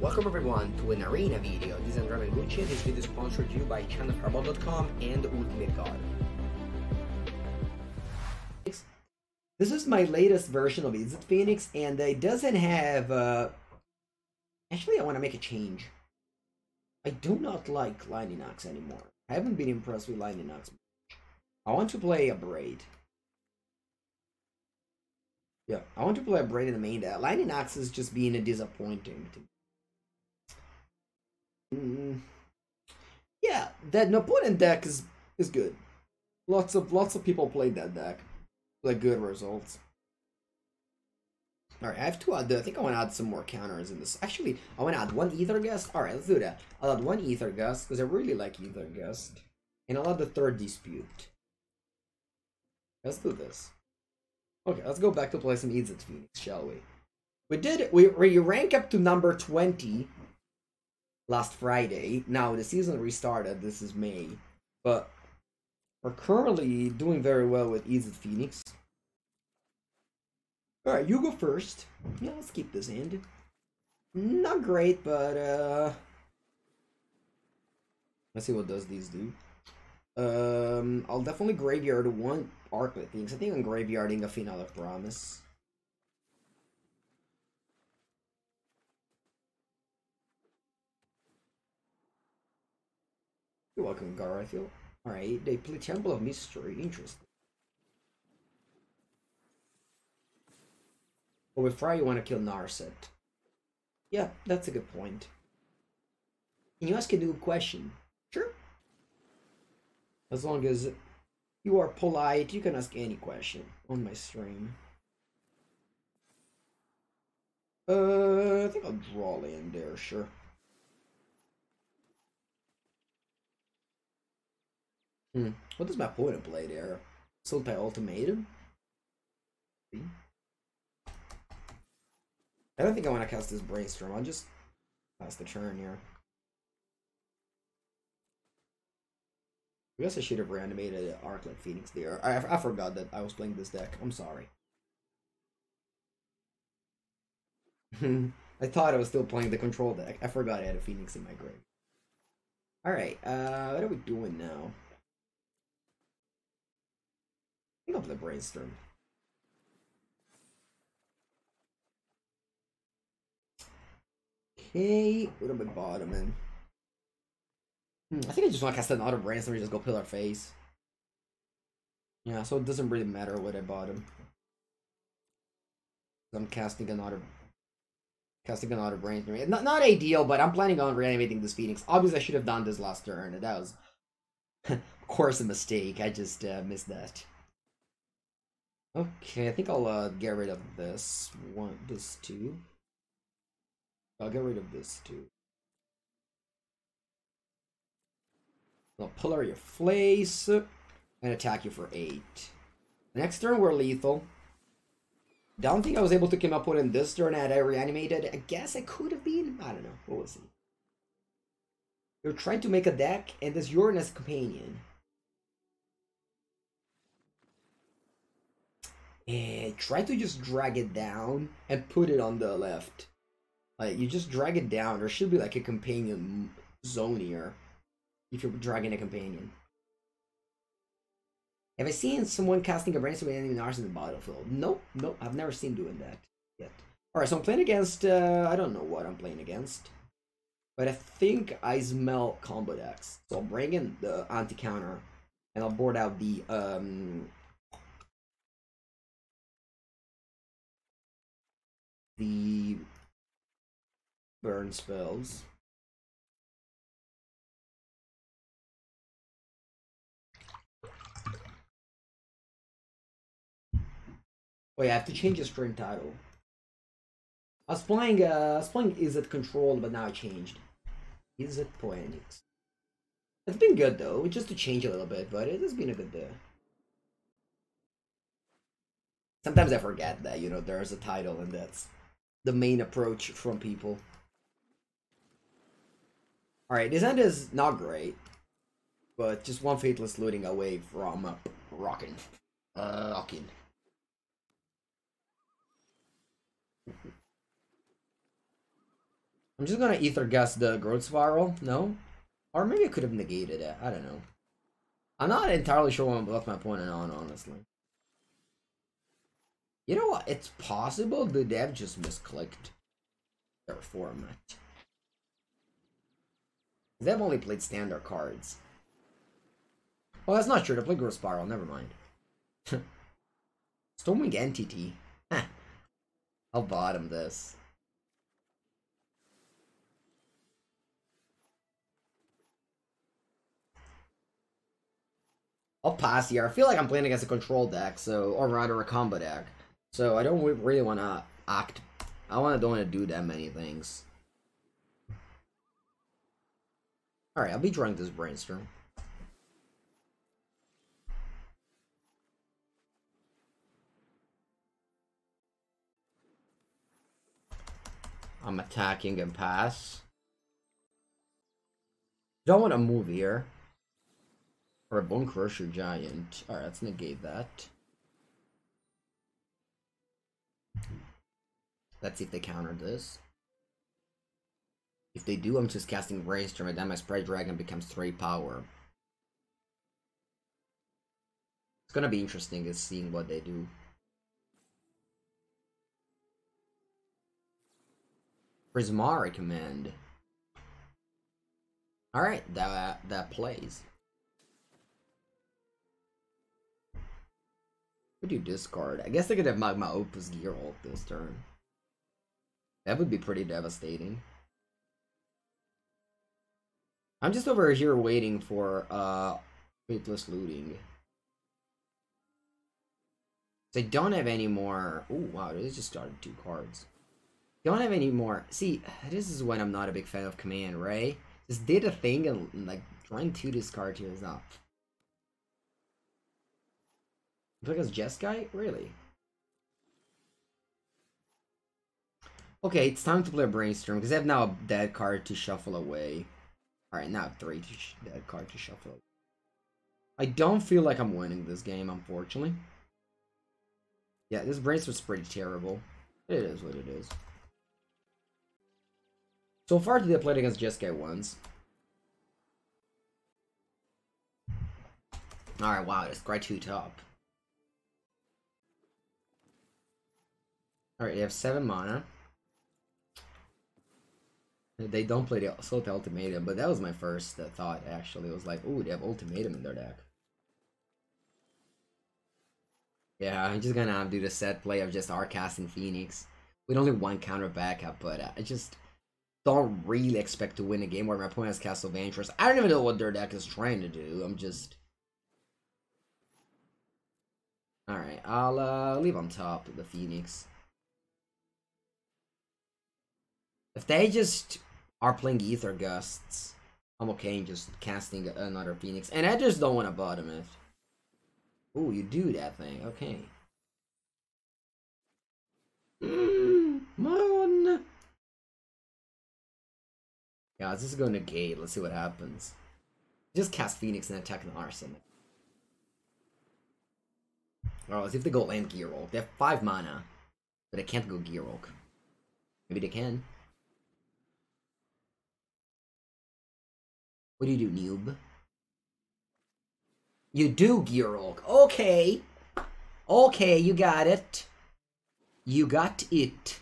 Welcome everyone to an arena video. This is Andrea Mengucci. This video is sponsored to you by channelfireball.com and Ultimate Guard. This is my latest version of Izzet Phoenix, and it doesn't have actually I want to make a change. I do not like Lightning Axe anymore. I haven't been impressed with Lightning Axe much. I want to play a Braid. Yeah, I want to play a Braid in the main deck. Lightning Axe is just being a disappointing to me. Yeah, that Napoleon deck is good. Lots of people played that deck, like good results. All right, I have to add. I think I want to add some more counters in this. Actually, I want to add one Ether Gust. All right, let's do that. I'll add one Ether Gust because I really like Ether Gust, and I'll add the third Dispute. Let's do this. Okay, let's go back to play some Izzet Phoenix, shall we? We rank up to number 20. Last Friday. Now the season restarted. This is May, but we're currently doing very well with Izzet Phoenix. All right, you go first. Yeah, let's keep this hand. Not great, but let's see what does these do. I'll definitely graveyard one Arclet Phoenix. I think I'm graveyarding a Final of Promise. You're welcome, Garfield. Alright, they play Temple of Mystery. Interesting. But with Fry, you want to kill Narset. Yeah, that's a good point. Can you ask a new question? Sure. As long as you are polite, you can ask any question on my stream. I think I'll draw land there, sure. What does my opponent play there? Sultai Ultimatum? I don't think I want to cast this Brainstorm. I'll just pass the turn here. I guess I should have reanimated Arclet Phoenix there. I forgot that I was playing this deck. I'm sorry. I thought I was still playing the control deck. I forgot I had a Phoenix in my grave. Alright, what are we doing now? I think I'll play Brainstorm. Okay, what am I bottoming? I think I just want to cast another Brainstorm and just go Pillar Face. Yeah, so it doesn't really matter what I bottom. I'm casting another Brainstorm. Not ideal, but I'm planning on reanimating this Phoenix. Obviously, I should have done this last turn. That was, of course, a mistake. I just missed that. Okay, I think I'll get rid of this one, this two. I'll get rid of this two. I'll Pillar your Place and attack you for 8. Next turn we're lethal. Don't think I was able to come up with in this turn had I reanimated. I guess I could have been. I don't know. We'll see. You're trying to make a deck and there's Uranus Companion. Try to just drag it down and put it on the left. Like, you just drag it down. There should be like a companion zone here if you're dragging a companion. Have I seen someone casting a Brainstorm with enemy Nars in the battlefield? Nope, I've never seen doing that yet. Alright, so I'm playing against, I don't know what I'm playing against. But I think I smell combo decks. So I'll bring in the anti-counter and I'll board out the, burn spells. Oh yeah, I have to change the stream title. I was playing Izzet Controlled, but now I changed. Izzet Poetics. It's been good though, just to change a little bit, but it has been a good day. Sometimes I forget that, you know, there's a title and that's the main approach from people. Alright, this end is not great, but just one Faithless Looting away from rocking. I'm just gonna ether guess the growth spiral. No? Or maybe I could have negated it. I don't know. I'm not entirely sure what left my opponent on, honestly. You know what? It's possible the dev just misclicked their format. They've only played standard cards. Well, that's not true. They played growth spiral. Never mind. Stormwing Entity. I'll bottom this. I'll pass here. I feel like I'm playing against a control deck, so, or rather a combo deck. So I don't really want to act. Don't want to do that many things. All right, I'll be drawing this brainstorm. I'm attacking and pass. Don't want to move here. Or a Bone Crusher Giant. Alright, let's negate that. Let's see if they counter this. If they do, I'm just casting Brainstorm, and then my Sprite Dragon becomes 3 power. It's gonna be interesting is seeing what they do. Prismari command. Alright, that plays. What do you discard? I guess they could have Magma Opus Gear Hulk this turn. That would be pretty devastating. I'm just over here waiting for Faithless Looting. They don't have any more. Oh wow, they just started 2 cards. Don't have any more. See, this is when I'm not a big fan of command, right? Just did a thing and like drawing 2 discard here is not. Look at Jeskai? Really? Okay, it's time to play a Brainstorm because I have now a dead card to shuffle away. Alright, now 3 dead card to shuffle away. I don't feel like I'm winning this game, unfortunately. Yeah, this Brainstorm's pretty terrible. It is what it is. So far today I played against Jeskai once. Alright, wow, it's quite too top. Alright, you have 7 mana. They don't play the Assault Ultimatum, but that was my first thought, actually. It was like, ooh, they have Ultimatum in their deck. Yeah, I'm just gonna do the set play of just Arcast and Phoenix. With only 1 counter backup, but I just don't really expect to win a game where my opponent has Castle Vantress. I don't even know what their deck is trying to do. I'm just... Alright, I'll leave on top the Phoenix. If they just are playing Ether Gusts, I'm okay in just casting another Phoenix. And I just don't want to bottom it. Ooh, you do that thing. Okay. Mon! Yeah, let's just go negate. Let's see what happens. Just cast Phoenix and attack an Arson. Alright, let's see if they go land Gearwalk. They have 5 mana, but they can't go Gearwalk. Maybe they can. What do you do, noob? You do Gearwalk. Okay. Okay, you got it. You got it.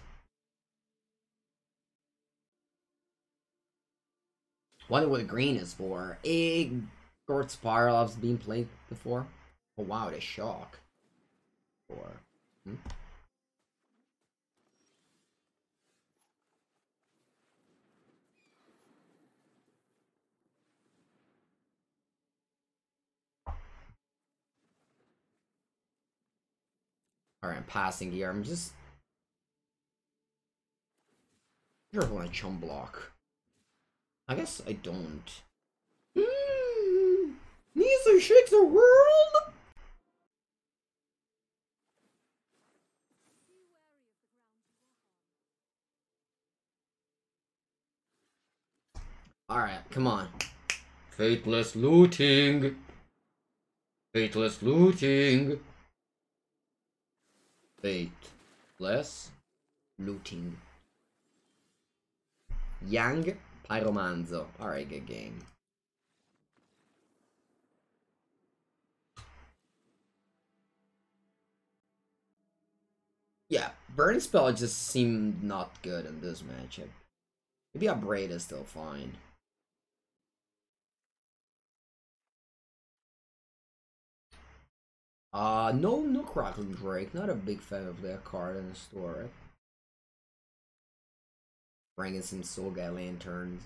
Wonder what green is for. A Short Spiral has been played before. Oh wow, the shock. Alright, I'm passing here. I'm just... I don't want to chum block. I guess I don't. Nisa shakes the world! Alright, come on. Faithless Looting! Faithless Looting! Faithless Looting. Yang Pyromanzo. Alright, good game. Yeah, Burning Spell just seemed not good in this matchup. Maybe a Braid is still fine. No Crackling Drake. Not a big fan of that card in the store. Bringing some Soul Guy Lanterns.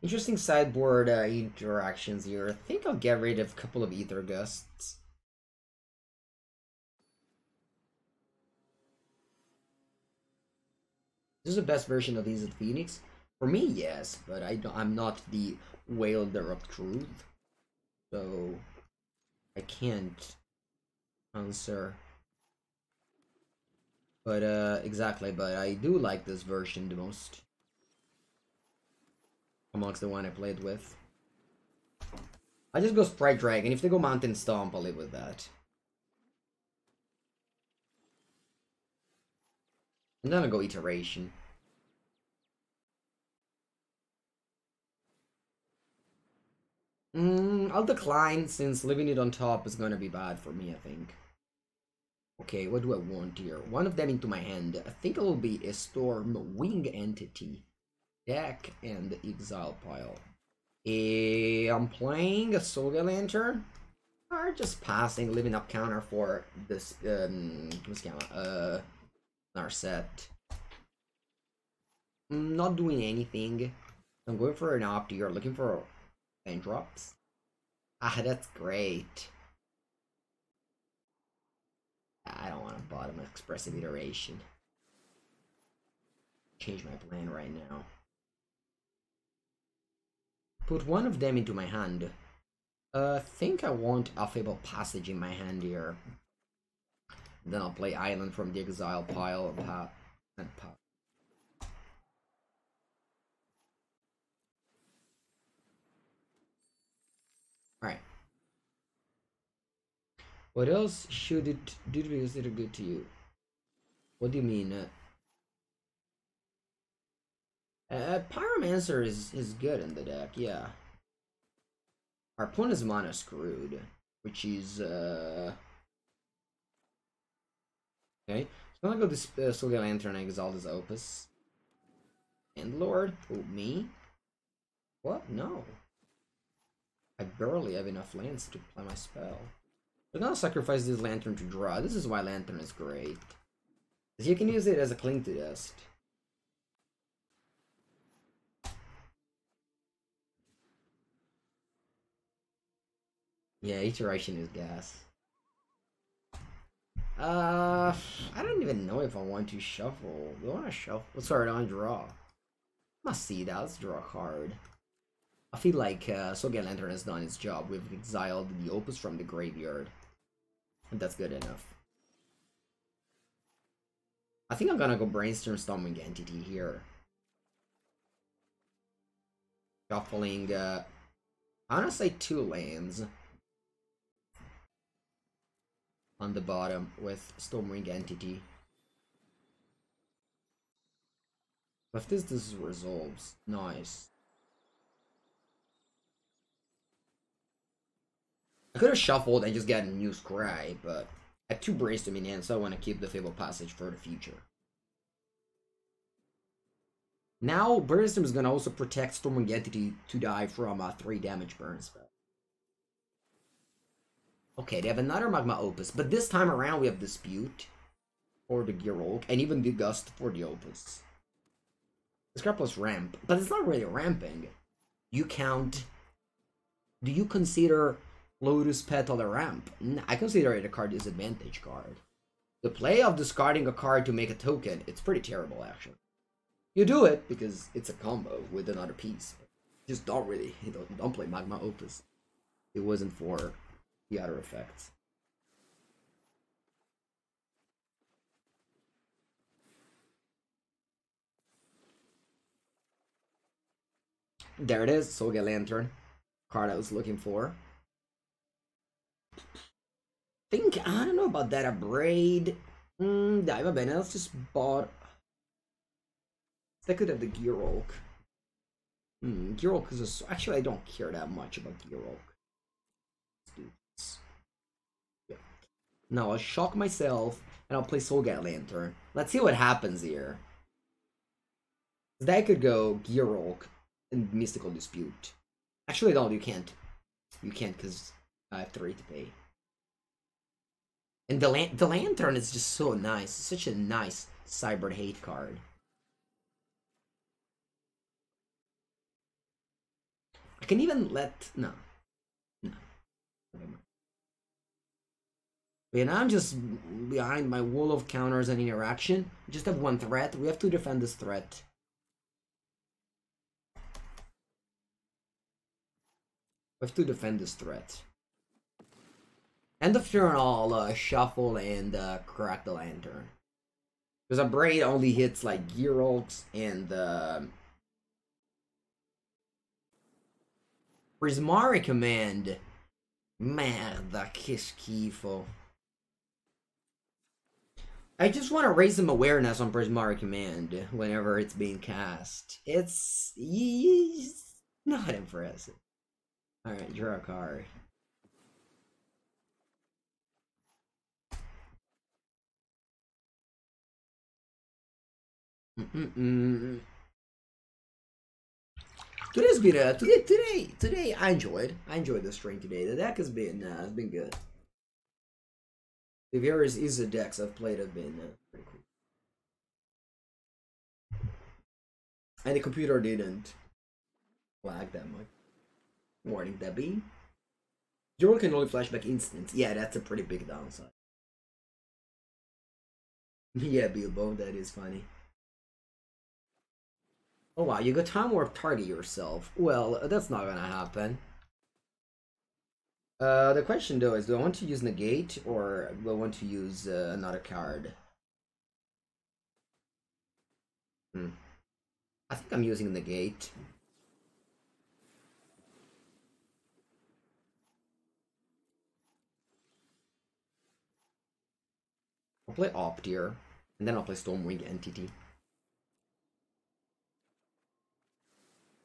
Interesting sideboard interactions here. I think I'll get rid of a couple of Ether Gusts. This is the best version of Izzet Phoenix? For me, yes, but I'm not the wielder of truth. So, I can't answer. But, exactly, but I do like this version the most. Amongst the one I played with. I just go Sprite Dragon. If they go Mountain Stomp, I'll live with that. I'm gonna go Iteration. I'll decline since leaving it on top is gonna be bad for me, I think. Okay, what do I want here? One of them into my hand. I think it will be a Storm Wing Entity deck and Exile Pile. I'm playing a Soga Lantern. Or just passing, leaving up counter for this Narset. I'm not doing anything. I'm going for an opt here, looking for land drops. Ah, that's great. I don't want a bottom expressive iteration. Change my plan right now. Put one of them into my hand. I think I want Affable Passage in my hand here. Then I'll play Island from the Exile pile and pass. Alright. What else should it do to be considered good to you? What do you mean? Pyromancer is good in the deck, yeah. Our opponent is mana screwed, which is okay. So I'm gonna go this Soulgate Lantern and exalt his Opus. And Lord, oh me? What? No. I barely have enough lands to play my spell. I'm gonna sacrifice this Lantern to draw. This is why Lantern is great. Because you can use it as a Cling to Dust. Yeah, Iteration is gas. I don't even know if I want to shuffle. Do I want to shuffle? Sorry, I don't draw. Must see that. Let's draw a card. I feel like Soulgate Lantern has done its job. We've exiled the Opus from the graveyard. And that's good enough. I think I'm gonna go Brainstorm Storming Entity here. Shuffling, I wanna say 2 lands. On the bottom with Stormwing Entity. If this resolves, nice. I could have shuffled and just gotten a new Scry, but I have 2 Brainstorm in hand, so I want to keep the Fable Passage for the future. Now, Brainstorm is gonna also protect Stormwing Entity to die from a 3 damage burn spell. Okay, they have another Magma Opus, but this time around we have Dispute for the Geralt, and even the Gust for the Opus. This card plus ramp, but it's not really ramping. You count. Do you consider Lotus Petal a ramp? I consider it a card disadvantage card. The play of discarding a card to make a token, it's pretty terrible actually. You do it because it's a combo with another piece. Just don't really, don't play Magma Opus. It wasn't for the other effects. There it is, Soulgate Lantern. Card I was looking for. Think, I don't know about that, a braid. Dai, va bene, let's just bought. That could have the gear oak. Gear oak is actually, I don't care that much about gear oak. Let's do this. Yeah. No, I'll shock myself and I'll play Soulgat Lantern. Let's see what happens here. That could go gear oak and mystical dispute. Actually, no, you can't. You can't because I have 3 to pay. And the Lantern is just so nice. It's such a nice Cyber Hate card. I can even let... No. And I'm just behind my wall of counters and interaction. We just have 1 threat. We have to defend this threat. We have to defend this threat. End of turn, I'll shuffle and crack the Lantern. Because a braid only hits like Gear Oaks and Prismari Command. Merda, che schifo. I just want to raise some awareness on Prismari Command whenever it's being cast. It's not impressive. Alright, draw a card. Today's been today I enjoyed the string today. The deck has been good. The various Izzet decks I've played have been pretty cool. And the computer didn't lag that much. Warning, Debbie. Zero can only flashback instants. Yeah, that's a pretty big downside. Yeah, Bilbo, that is funny. Oh wow, you got time warp target yourself. Well, that's not gonna happen. The question though is, do I want to use negate or do I want to use another card? I think I'm using negate. I'll play Optier, and then I'll play Stormwing Entity.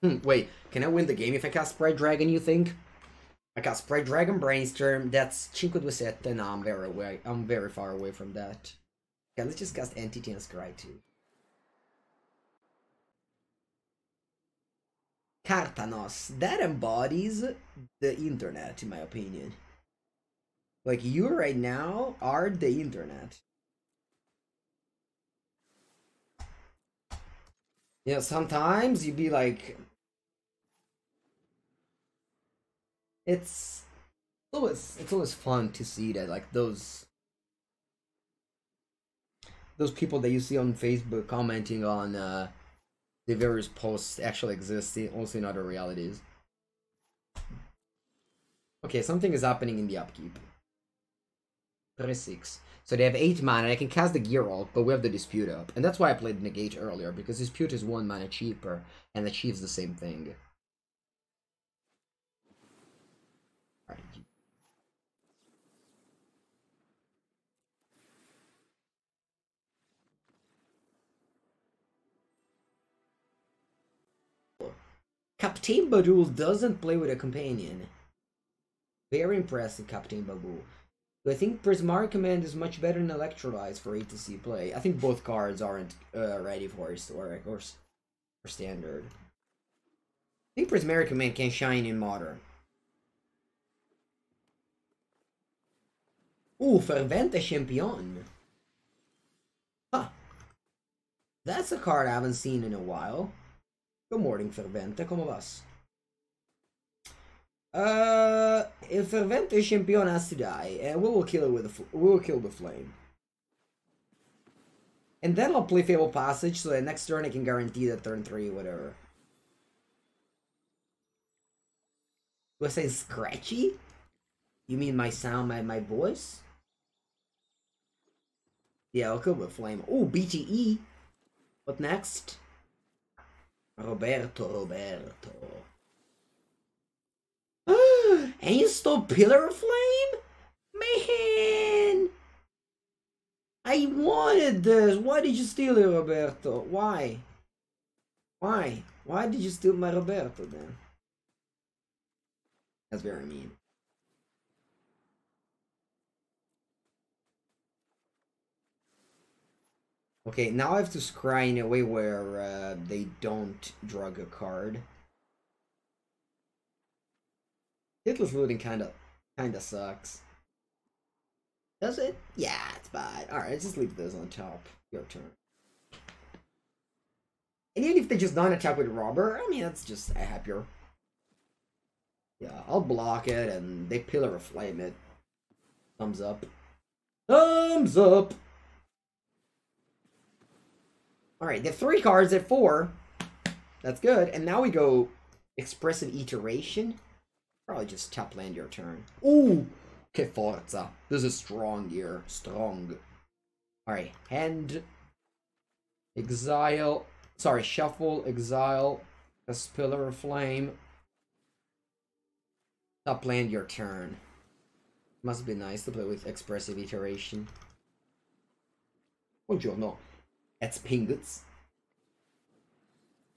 Wait, can I win the game if I cast Sprite Dragon, you think? I cast Sprite Dragon, Brainstorm, that's 5-2, no, I'm very far away from that. Okay, let's just cast Entity and Scry too. Kartanos, that embodies the internet, in my opinion. Like, you right now are the internet. You know, sometimes you'd be like... It's always fun to see that, like, those people that you see on Facebook commenting on the various posts actually exist also in other realities. Okay, something is happening in the upkeep. 36. So they have 8 mana. I can cast the Gear Oak, but we have the Dispute up. And that's why I played Negate earlier, because Dispute is 1 mana cheaper and achieves the same thing. Alright. Captain Badul doesn't play with a companion. Very impressive, Captain Badul. Do I think Prismari Command is much better than Electrolyze for A to C play? I think both cards aren't ready for Historic or Standard. I think Prismari Command can shine in Modern. Fervente Champion. Huh. That's a card I haven't seen in a while. Good morning, Fervente. Come vas? If Fervente Champion has to die, and we will kill it with the flame. And then I'll play Fable Passage, so that next turn I can guarantee that turn 3, whatever. Do I say scratchy? You mean my sound, my voice? Yeah, I'll kill with flame. Oh, BTE. What next? Roberto. And you stole Pillar of Flame? Man! I wanted this! Why did you steal it, Roberto? Why? Why? Why did you steal my Roberto then? That's very mean. Okay, now I have to scry in a way where they don't drug a card. Hitless looting kinda sucks. Does it? Yeah, it's bad. Alright, just leave this on top. Your turn. And even if they just don't attack with robber, I mean that's just happier. Yeah, I'll block it and they pillar of flame it. Thumbs up. Thumbs up! Alright, they have 3 cards at 4. That's good. And now we go expressive iteration. Probably just tap land your turn. Ooh! Que forza. This is strong here. Strong. Alright, hand. Exile. Sorry, shuffle, exile. A pillar of flame. Tap land your turn. Must be nice to play with expressive iteration. Buongiorno. It's Pinguts.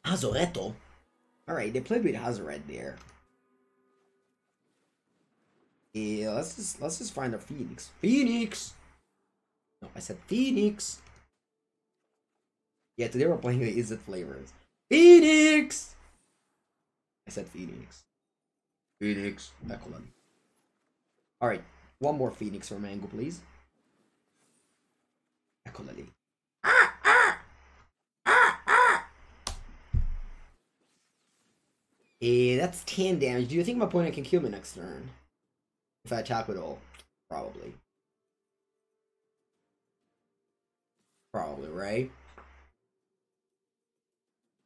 Azoretto? Alright, they played with Hazoret there. Yeah, let's just find a Phoenix. Phoenix! No, I said Phoenix! Yeah, today we're playing the Izzet flavors. Phoenix! I said Phoenix. Phoenix. Excellent. Alright, one more Phoenix for Mango, please. Excellent. That's 10 damage. Do you think my opponent can kill me next turn? If I attack with all? Probably. Probably, right?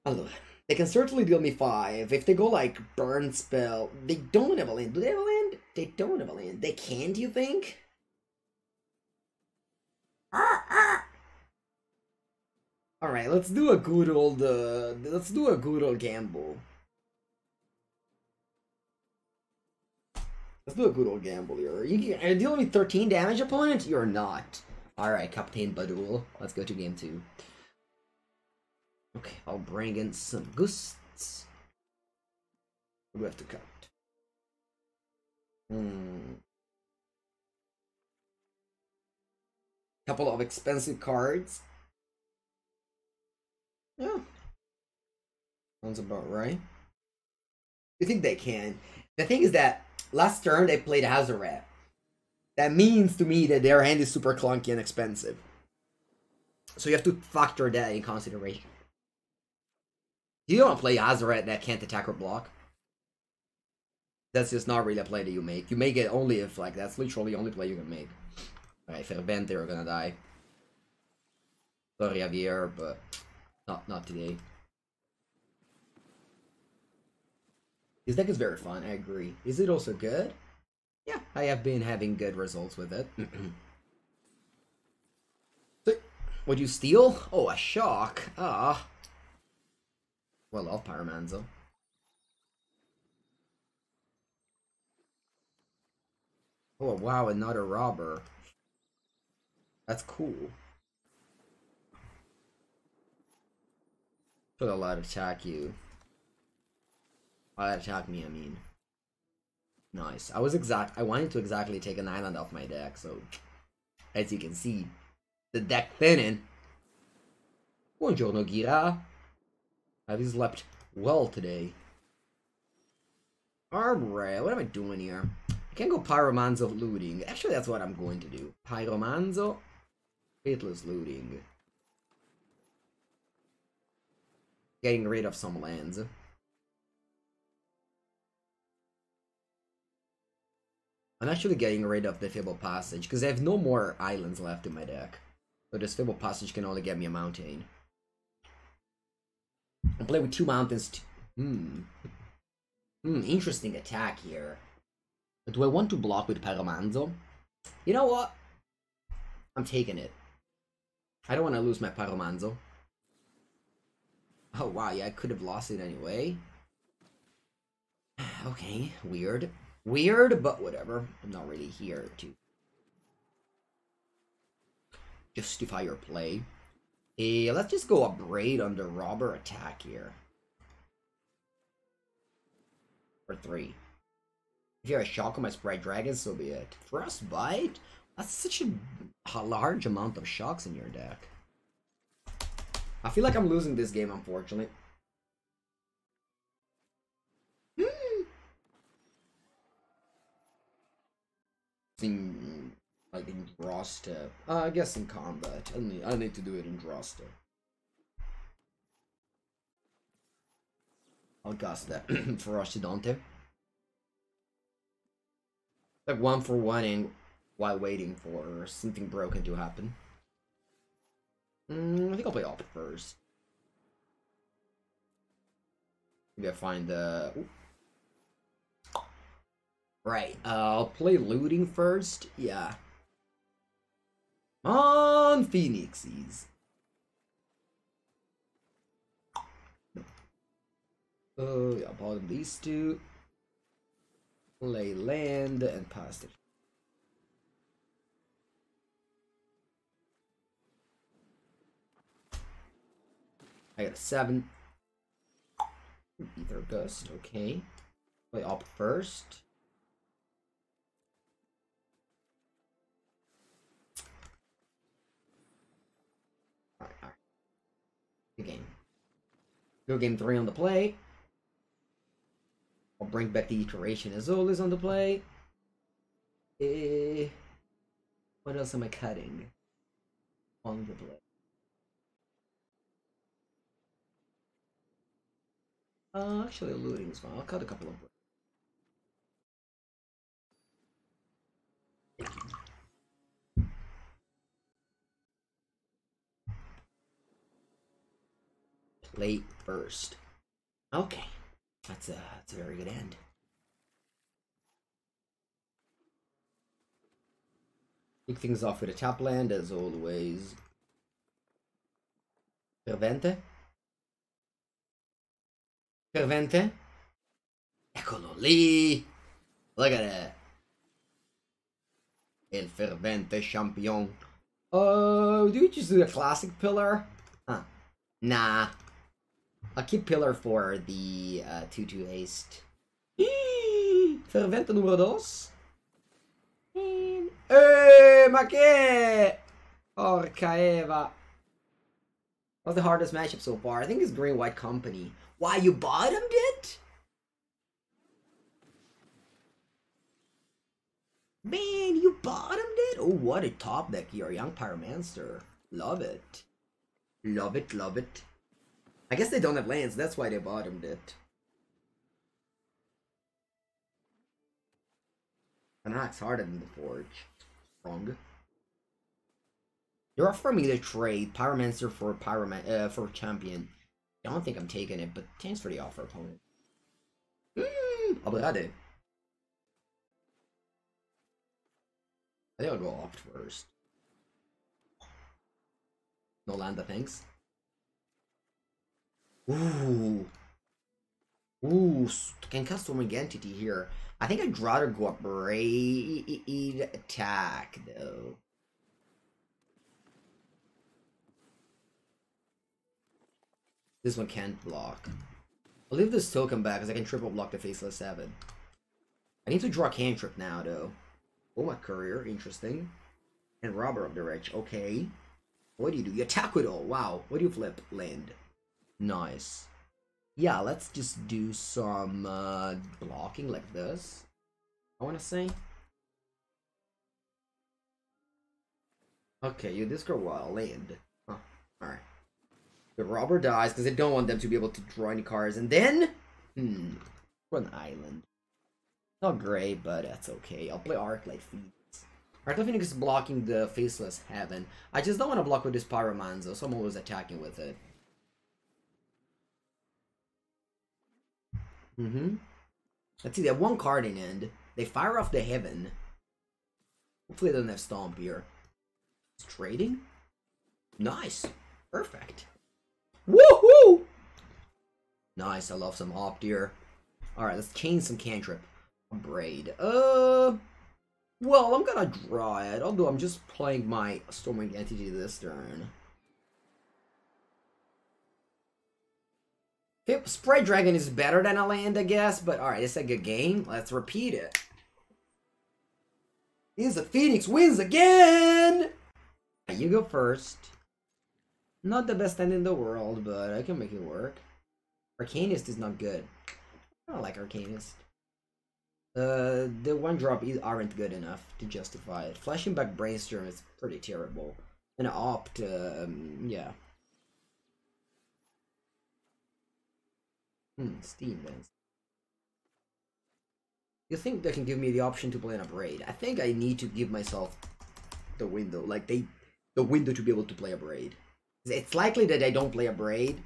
Although, they can certainly deal me 5. If they go like burn spell, they don't have a land. Do they have a land? They don't have a land. They can, do you think? Alright, let's do a good old gamble. Let's do a good old gamble here. Are you dealing with 13 damage, opponent? You're not. Alright, Captain Badul. Let's go to game 2. Okay, I'll bring in some ghosts. What do we have to cut? Couple of expensive cards. Yeah. Sounds about right. You think they can? The thing is that last turn they played Hazoret. That means to me that their hand is super clunky and expensive. So you have to factor that in consideration. You don't play Hazoret that can't attack or block. That's just not really a play that you make. You make it only if, like, that's literally the only play you can make. Alright, Fervente are gonna die. Sorry, Javier, but not today. This deck is very fun, I agree. Is it also good? Yeah, I have been having good results with it. Would you steal? Oh, a shock. Ah. Well, love Pyromancer. Oh, wow, another robber. That's cool. Should allowed to attack you. Attack me, I mean. Nice. I wanted to exactly take an island off my deck, so as you can see, the deck thinning. Buongiorno, Gira. Have you slept well today? Alright, what am I doing here? I can't go Pyromancer looting. Actually, that's what I'm going to do. Pyromancer, Faithless looting. Getting rid of some lands. I'm actually getting rid of the Fable Passage, because I have no more islands left in my deck. So this Fable Passage can only get me a mountain. I'll play with 2 mountains. Interesting attack here. But do I want to block with Pyromancer? You know what? I'm taking it. I don't want to lose my Pyromancer. Oh wow, yeah, I could have lost it anyway. Okay, weird. Weird, but whatever. I'm not really here to justify your play. Let's just go upgrade on the robber attack here. For 3. If you have a shock on my Sprite Dragon, so be it. Frostbite? That's such a large amount of shocks in your deck. I feel like I'm losing this game, unfortunately. Like in draw step. I guess in combat. I need to do it in draw step. I'll cast that for Ashidante. Like 1 for 1 while waiting for something broken to happen. I think I'll play Opt first. Maybe I find the... Right, I'll play looting first. Yeah. On Phoenixes. Oh, yeah, bottom these 2. Play land and pass it. I got a 7. Ether Gust, okay. Play Opt first. Alright. Good game. Go game 3 on the play. I'll bring back the iteration as always on the play. What else am I cutting on the play? Actually, looting is fine. I'll cut a couple of. Play first. Okay, that's a very good end. Kick things off with a tap land as always. Fervente. Fervente. Eccolo lì. Look at it. El Fervente Champion. Oh, do we just do a classic pillar? Huh. Nah. I'll keep pillar for the 2/2 haste. Fervente numero 2. Ma che? Porca Eva. What's the hardest matchup so far? I think it's Green-White Company. Why, you bottomed it? Man, you bottomed it? Oh, what a top deck here. Young Pyromancer. Love it. Love it, love it. I guess they don't have lands, that's why they bottomed it. Anax harder than the Forge. Strong. You're offering me to trade Pyromancer for for Champion. I don't think I'm taking it, but thanks for the offer, opponent. Obrigado. I think I'll go Opt first. No Landa, thanks. Ooh. Ooh, can cast Storming Entity here. I think I'd rather go upgrade attack, though. This one can't block. I'll leave this token back because I can triple block the Faceless 7. I need to draw a cantrip now, though. Oh, my courier, interesting. And Robber of the Rich, okay. What do? You attack with all. Wow, what do you flip? Land. Nice. Yeah, let's just do some blocking like this. I want to say. Okay, you discard wild land. Huh. Alright. The robber dies because I don't want them to be able to draw any cards. And then, for an island. Not great, but that's okay. I'll play Arclight Phoenix. Arclight Phoenix is blocking the Faceless Heaven. I just don't want to block with this Pyromancer, so I'm always attacking with it. Let's see, they have one card in end. They fire off the Heaven. Hopefully they don't have Stomp here. It's trading? Nice. Perfect. Woohoo! Nice, I love some Opt here. Alright, let's chain some cantrip. Braid. Well, I'm gonna draw it, although I'm just playing my Stormwing Entity this turn. Okay, Spray Dragon is better than a land, I guess, but alright, it's a good game. Let's repeat it. Izzet Phoenix wins again! You go first. Not the best end in the world, but I can make it work. Arcanist is not good. I don't like Arcanist. The one drop aren't good enough to justify it. Flashing back Brainstorm is pretty terrible. And Opt, yeah. Steam Dance. You think they can give me the option to play an Braid? I think I need to give myself the window, like the window to be able to play a Braid. It's likely that I don't play a Braid,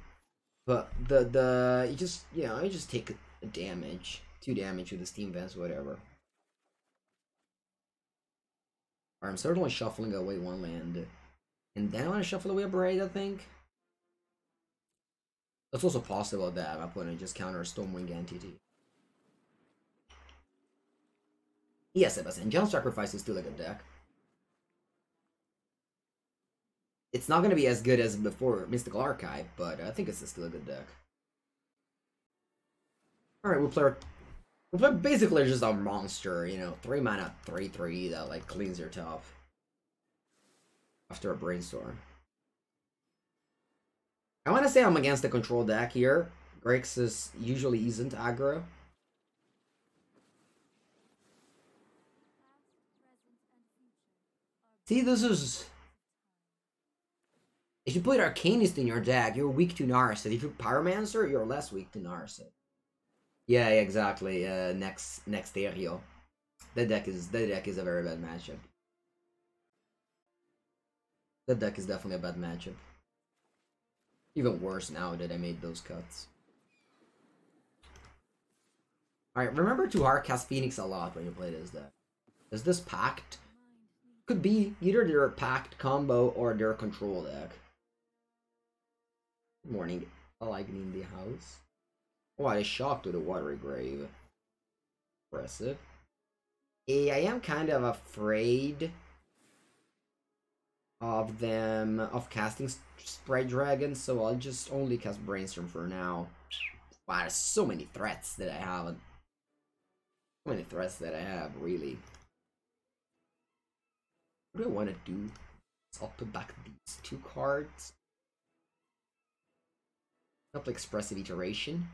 but you just, you know, I just take a damage, 2 damage with the Steam Vents, whatever. Or I'm certainly shuffling away 1 land, and then I want to shuffle away a Braid, I think. It's also possible that my opponent just counter a Stormwing Entity. Yes, Sebastian, Jump Sacrifice is still a good deck. It's not going to be as good as before Mystical Archive, but I think it's still a good deck. Alright, we'll play basically just a monster, you know, 3 mana, 3/3 that like cleans your top after a Brainstorm. I want to say I'm against the control deck here. Grixis usually isn't aggro. See, this is... If you put Arcanist in your deck, you're weak to Narset. If you Pyromancer, you're less weak to Narset. Yeah, exactly. Next Stereo. That deck is a very bad matchup. That deck is definitely a bad matchup. Even worse now that I made those cuts. Alright, remember to hardcast Phoenix a lot when you play this deck. Is this Pact? Could be either their Pact combo or their control deck. Good morning, Lightning in the house. Oh, I shocked with a Watery Grave. Impressive. I am kind of afraid of them, of casting Spray Dragon, so I'll just only cast Brainstorm for now. Wow, there's so many threats that I haven't. So many threats that I have, really. What do I want to do? I'll put back these 2 cards. Up Expressive Iteration.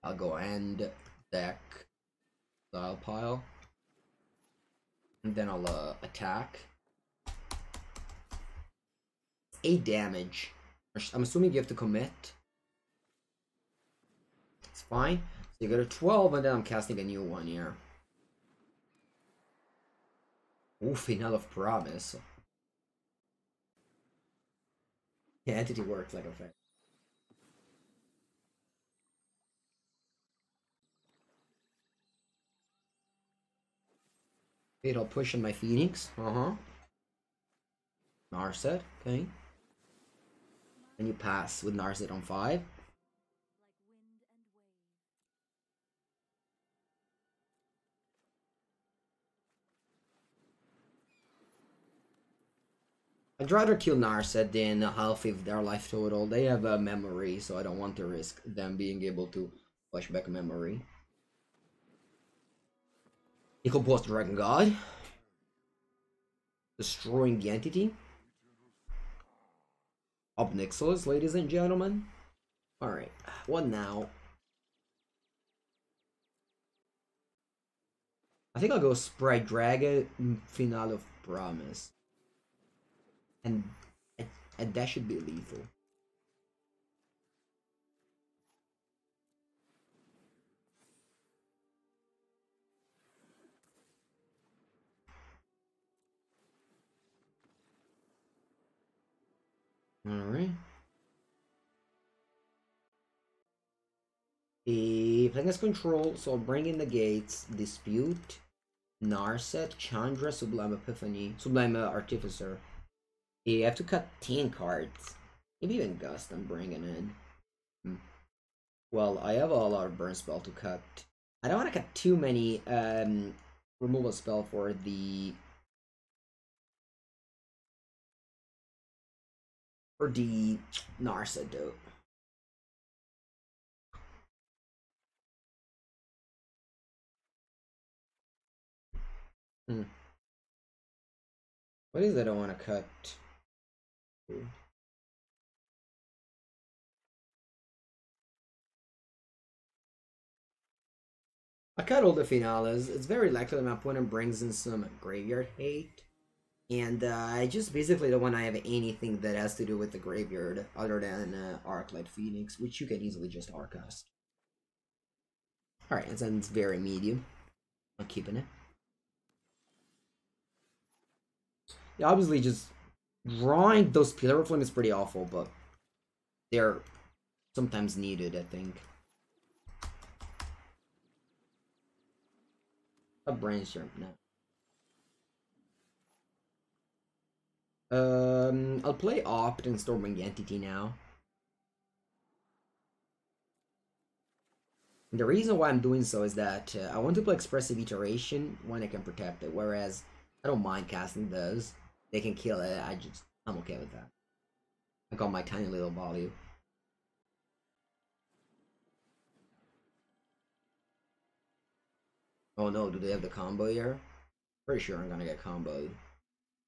I'll go end deck style pile. And then I'll attack. 8 damage. I'm assuming you have to commit. It's fine. So you go to 12 and then I'm casting a new one here. Ooh, Final of Promise. Yeah, entity works like a fact. Wait, I'll push on my Phoenix. Narset, okay. And you pass with Narset on 5. I'd rather kill Narset than half of their life total. They have a memory, so I don't want to risk them being able to flash back a memory. Equal Post Dragon God. Destroying the entity. Obnixilis, ladies and gentlemen. Alright, what now? I think I'll go Spray Dragon, Final of Promise. And that should be lethal. Alright. Playing as control, so I'll bring in the gates, Dispute, Narset, Chandra, Sublime Epiphany, Sublime Artificer. Yeah, I have to cut 10 cards. Maybe even Gust I'm bringing in. Well, I have a lot of burn spell to cut. I don't want to cut too many removal spell for the Narset though. Hmm. What is it I want to cut? I cut all the finales. It's very likely that my opponent brings in some graveyard hate. And I just basically don't want to have anything that has to do with the graveyard other than Arclight Phoenix, which you can easily just Arcast. Alright, and then it's very medium. I'm keeping it. Yeah, obviously just drawing those Pillar of Flame is pretty awful, but they're sometimes needed, I think. A brainstorm now. I'll play Opt and Storming Entity now. And the reason why I'm doing so is that I want to play Expressive Iteration when I can protect it, whereas I don't mind casting those. They can kill it, I'm okay with that. I got my tiny little value. Oh no, do they have the combo here? Pretty sure I'm gonna get comboed.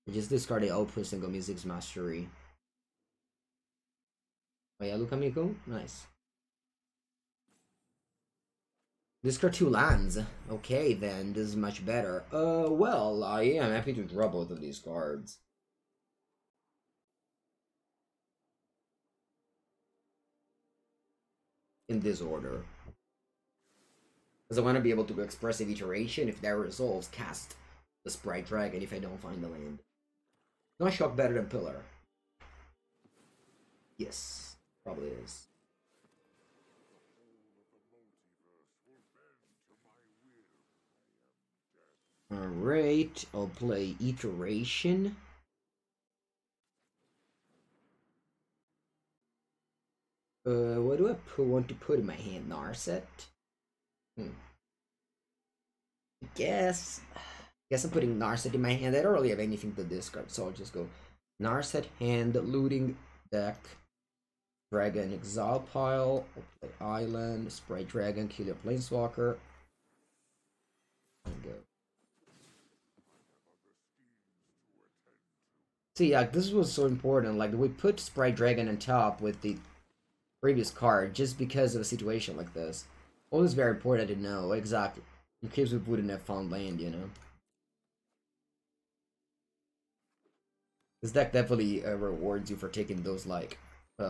I just discarded Opus and go Music's Mastery. Oh yeah, look at me go. Nice. Discard 2 lands. Okay then, this is much better. Well, I am happy to draw both of these cards. In this order. Because I want to be able to go Expressive Iteration. If that resolves, cast the Sprite Dragon if I don't find the land. Not Shock better than Pillar. Yes, probably is. Alright, I'll play Iteration. What do I want to put in my hand? Narset? I guess I'm putting Narset in my hand. I don't really have anything to discard, so I'll just go Narset hand, looting deck, Dragon Exile pile, I'll play Island, Sprite Dragon, kill your Planeswalker. And go. See, yeah, this was so important. Like, we put Sprite Dragon on top with the previous card just because of a situation like this. Always very important to know exactly in case we wouldn't have found land, you know. This deck definitely rewards you for taking those like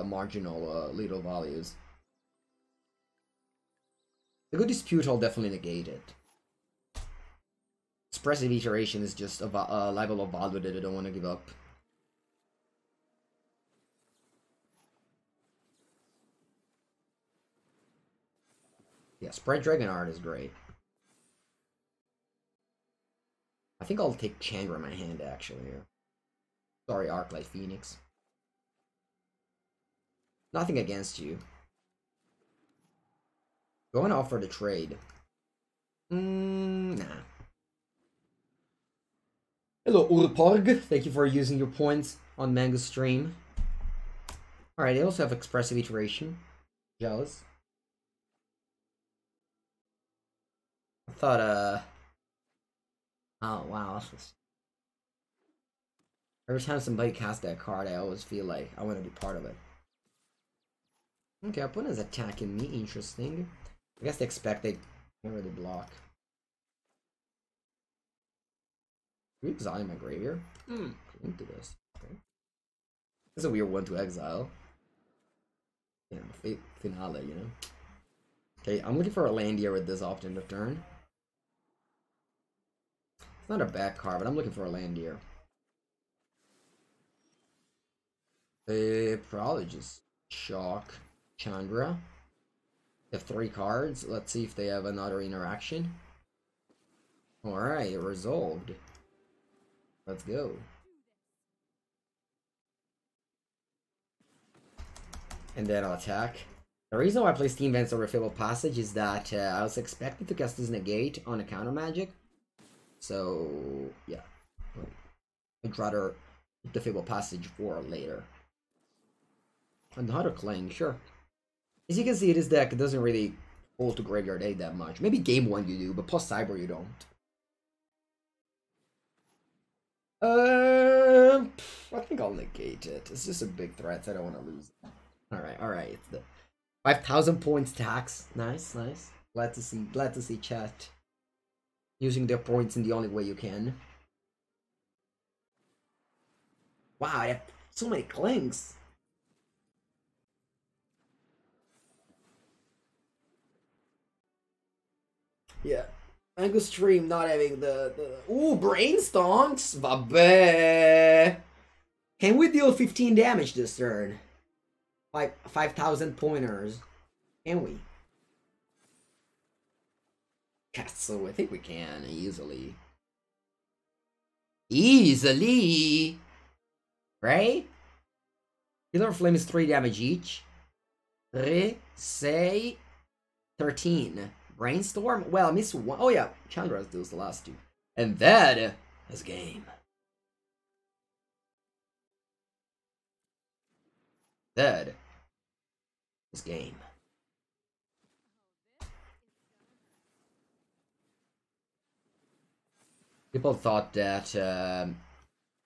marginal little values. The good dispute I'll definitely negate it. Expressive Iteration is just a level of value that I don't want to give up. Yeah, Sprite Dragon art is great. I think I'll take Chandra in my hand actually here. Sorry, Arclight Phoenix. Nothing against you. Going to offer the trade. Nah. Hello, Urporg. Thank you for using your points on Mango's stream. Alright, they also have Expressive Iteration. Jealous. I thought, oh, wow. Every time somebody casts that card, I always feel like I want to be part of it. Okay, opponent's attacking me. Interesting. I guess they expect they can't really block. Can we exile my graveyard? Into this. Okay. This is a weird one to exile. Yeah, finale, you know. Okay, I'm looking for a land here with this often of turn. It's not a bad card, but I'm looking for a land here. They probably just shock Chandra. They have 3 cards. Let's see if they have another interaction. Alright, resolved. Let's go. And then I'll attack. The reason why I play Steam Vents over Fabled Passage is that I was expecting to cast this negate on a counter magic. So, yeah. I'd rather put the Fabled Passage for later. Another Clang, sure. As you can see, this deck doesn't really hold to Graveyard 8 that much. Maybe game 1 you do, but post Cyber you don't. I think I'll negate it. It's just a big threat, I don't want to lose. Alright. It's the 5,000 points tax. Nice. Glad to see chat using their points in the only way you can. Wow, I have so many clings. Yeah. Mango Stream not having the ooh, Brainstonks. Vabbè. Can we deal 15 damage this turn? 5,000 pointers. Can we? Castle, I think we can easily. Easily. Right? Killer Flame is 3 damage each. 3, 6, 13. Brainstorm? Well, I missed one. Oh yeah, Chandra's does the last 2. And that is game. That is game. People thought that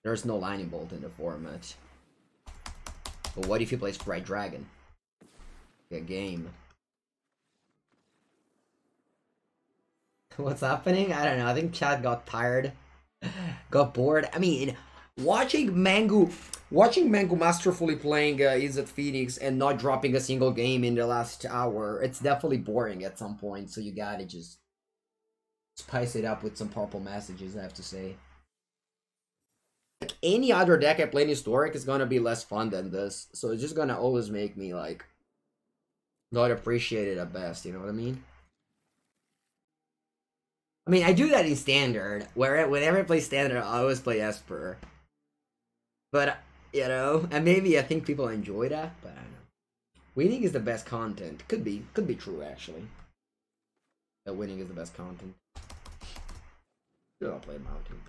there's no Lightning Bolt in the format. But what if he plays Bright Dragon? Good game. What's happening? I don't know. I think Chad got tired. Got bored. I mean, watching Mengu masterfully playing Izzet Phoenix and not dropping a single game in the last hour, it's definitely boring at some point, so you gotta just spice it up with some purple messages, I have to say. Like, any other deck I play in Historic is gonna be less fun than this, so it's just gonna always make me, like, not appreciate it at best, you know what I mean? I mean, I do that in Standard, where whenever I play Standard, I always play Esper. But, you know, and maybe I think people enjoy that, but I don't know. Winning is the best content. Could be true, actually. That winning is the best content. Still, I'll play Mountain.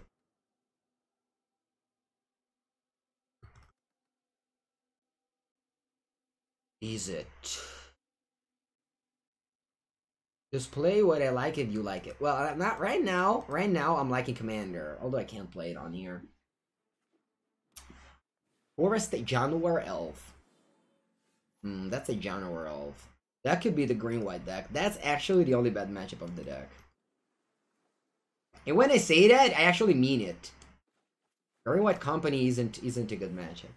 Izzet. Just play what I like if you like it. Well, not right now. Right now, I'm liking Commander, although I can't play it on here. Forest January Elf. That's a January Elf. That could be the green-white deck. That's actually the only bad matchup of the deck. And when I say that, I actually mean it. Green-white company isn't a good matchup.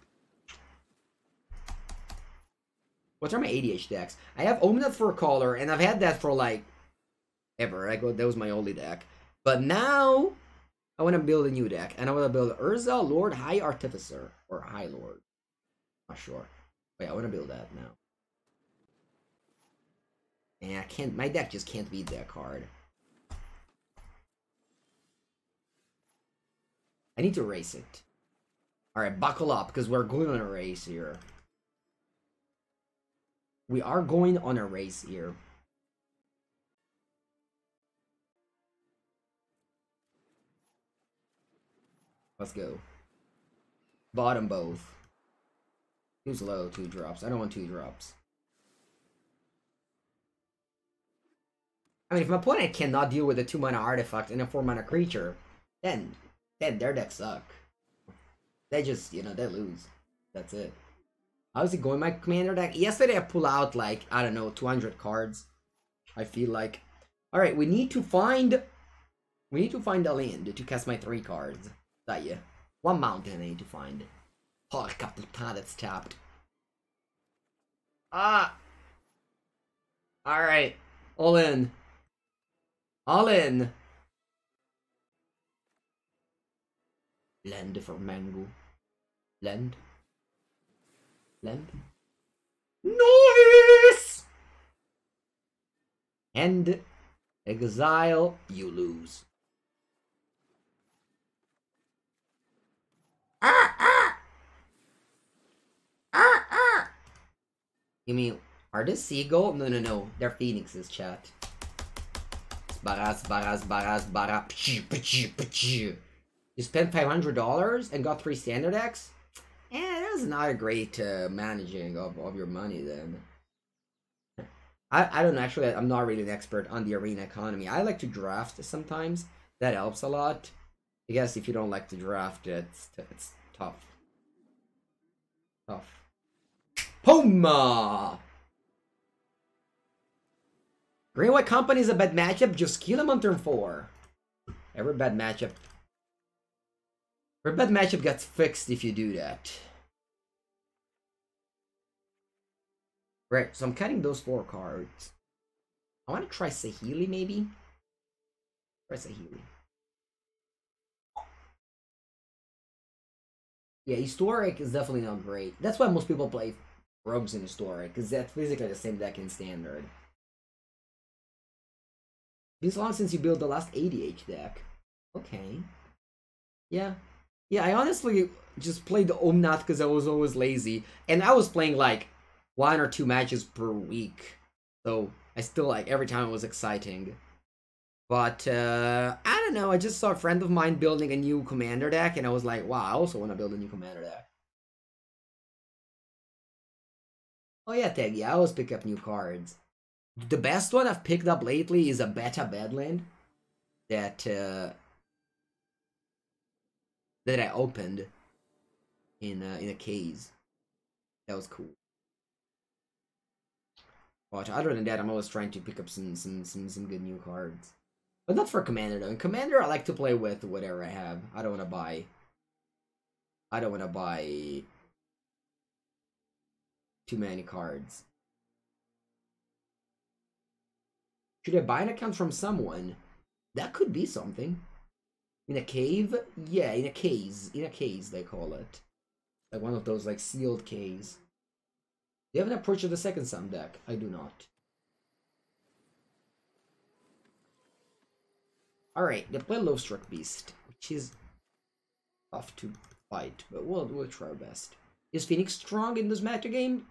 What are my ADH decks? I have Omnath for Color, and I've had that for, like, ever. That was my only deck. But now, I want to build a new deck. And I want to build Urza, Lord, High Artificer. Or High Lord. Not sure. Wait, I want to build that now. And I can't, my deck just can't beat that card. I need to race it. Alright, buckle up, because we're going on a race here. We are going on a race here. Let's go. Bottom both. Who's low? 2 drops. I don't want 2 drops. I mean, if my opponent cannot deal with a 2-mana artifact and a 4-mana creature, then their decks suck. They just, you know, they lose. That's it. How's it going, my commander deck? Yesterday I pulled out, like, I don't know, 200 cards. I feel like. Alright, we need to find a land to cast my 3 cards. That yeah. 1 mountain I need to find. Oh, Captain Planet's tapped. Ah! Alright. All in. All in. Land for Mango. Land. Land. Noise! And exile, you lose. Ah, ah! Ah, ah! You mean, are this seagull? No, no, no. They're phoenixes, chat. Baras, baras, baras, bara. You spent $500 and got 3 standard decks? That's not a great managing of your money then. I don't know, actually, I'm not really an expert on the arena economy. I like to draft sometimes. That helps a lot. I guess if you don't like to draft, it's tough. Tough. Puma! Green White Company is a bad matchup. Just kill him on turn 4. Every bad matchup gets fixed if you do that. Right, so I'm cutting those 4 cards. I want to try Saheeli, maybe? Try Saheeli. Yeah, Historic is definitely not great. That's why most people play Rogues in Historic, because that's basically the same deck in Standard. It's been long since you built the last ADH deck. Okay. Yeah. Yeah, I honestly just played the Omnath because I was always lazy. And I was playing like 1 or 2 matches per week. So I still like every time it was exciting. But I don't know, I just saw a friend of mine building a new commander deck and I was like, wow, I also want to build a new commander deck. Oh yeah, Teggy, I always pick up new cards. The best one I've picked up lately is a Beta Badland that that I opened in a case. That was cool. But other than that, I'm always trying to pick up some good new cards. But not for Commander though. In Commander, I like to play with whatever I have. I don't want to buy. I don't want to buy too many cards. Should I buy an account from someone? That could be something. In a cave? Yeah, in a case. In a case, they call it. Like one of those like sealed caves. Do you have an approach of the Second Sun deck? I do not. Alright, they play Low-Struck Beast, which is tough to fight, but we'll try our best. Is Phoenix strong in this meta game?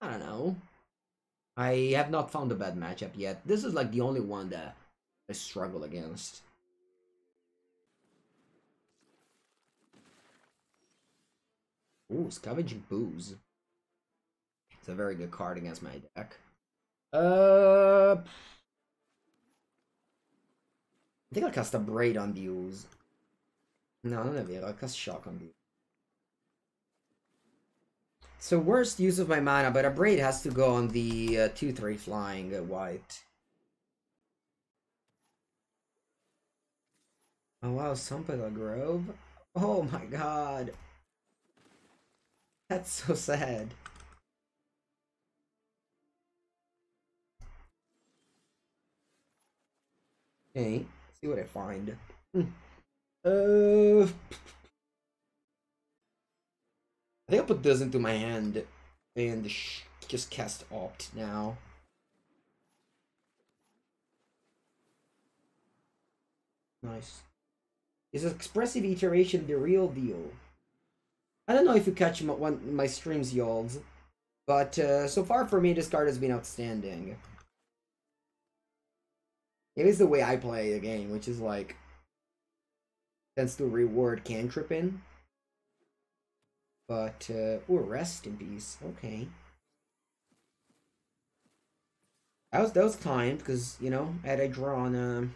I don't know. I have not found a bad matchup yet. This is like the only one that I struggle against. Ooh, Scavenging Booze. It's a very good card against my deck. I think I'll cast a Braid on Views. No, not a I'll cast Shock on Views. So worst use of my mana, but a Braid has to go on the 2/3 flying white. Oh wow, Sumpela Grove? Oh my god. That's so sad. Okay, see what I find. I think I'll put this into my hand and just cast Opt now. Nice. Is Expressive Iteration the real deal? I don't know if you catch my streams, y'all, but so far for me, this card has been outstanding. It is the way I play the game, which is like tends to reward cantripping. But oh, rest in peace. Okay. That was timed because you know had I drawn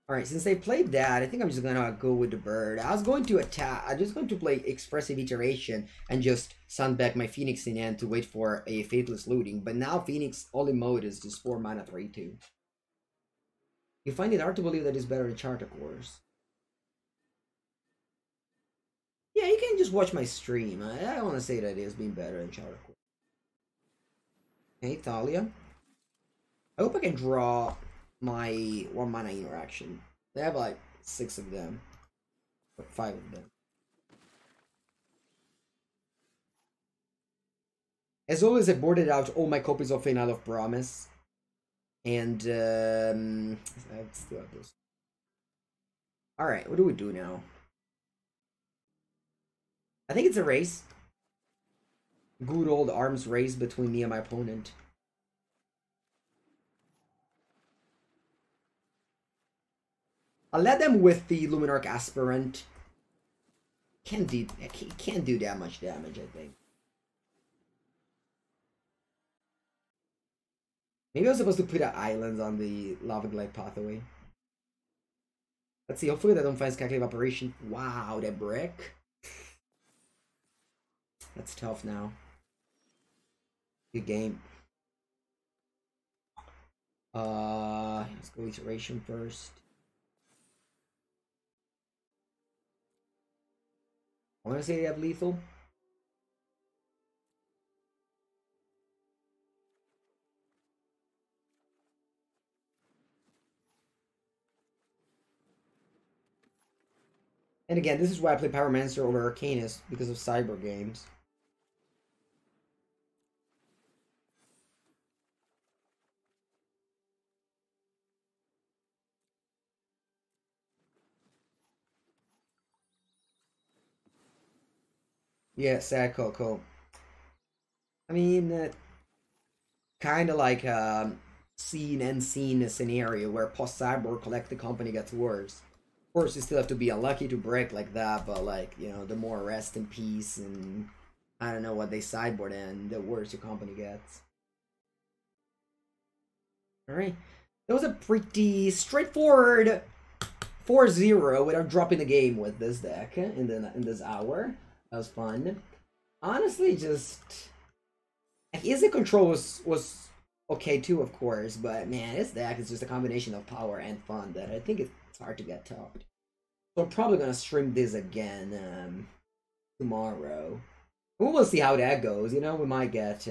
Alright, since they played that, I think I'm just gonna go with the bird. I was going to attack. I'm just going to play Expressive Iteration and just send back my Phoenix in hand to wait for a Faithless Looting. But now Phoenix only mode is just 4 mana 3/2. You find it hard to believe that it's better than Charter Course. Yeah, you can just watch my stream. I don't want to say that it has been better than Charter Course. Hey, Thalia. I hope I can draw my 1 mana interaction. They have like 6 of them. Or 5 of them. As always, I boarded out all my copies of Final of Promise. And I still have those. Alright, what do we do now? I think it's a race. good old arms race between me and my opponent. I'll let them with the Luminarch Aspirant. Can't do that much damage, I think. Maybe I was supposed to put islands on the Lava Glide pathway. Let's see, hopefully they don't find Skyclave Operation. Wow, that brick. That's tough now. Good game. Let's go iteration first. I want to say they have lethal. And again, this is why I play Pyromancer over Arcanist, because of cyber games. Yeah, sad Coco. I mean, kind of like scene and scene scenario where post-cyber collect the company gets worse. Of course, you still have to be unlucky to break like that, but like, you know, the more rest in peace and I don't know what they sideboard in, the worse your company gets. Alright. That was a pretty straightforward 4-0 without dropping the game with this deck in this hour. That was fun. Honestly, just Izzet control was okay too, of course, but man, this deck is just a combination of power and fun that I think it's hard to get topped. So I'm probably gonna stream this again tomorrow. We'll see how that goes. You know, we might get.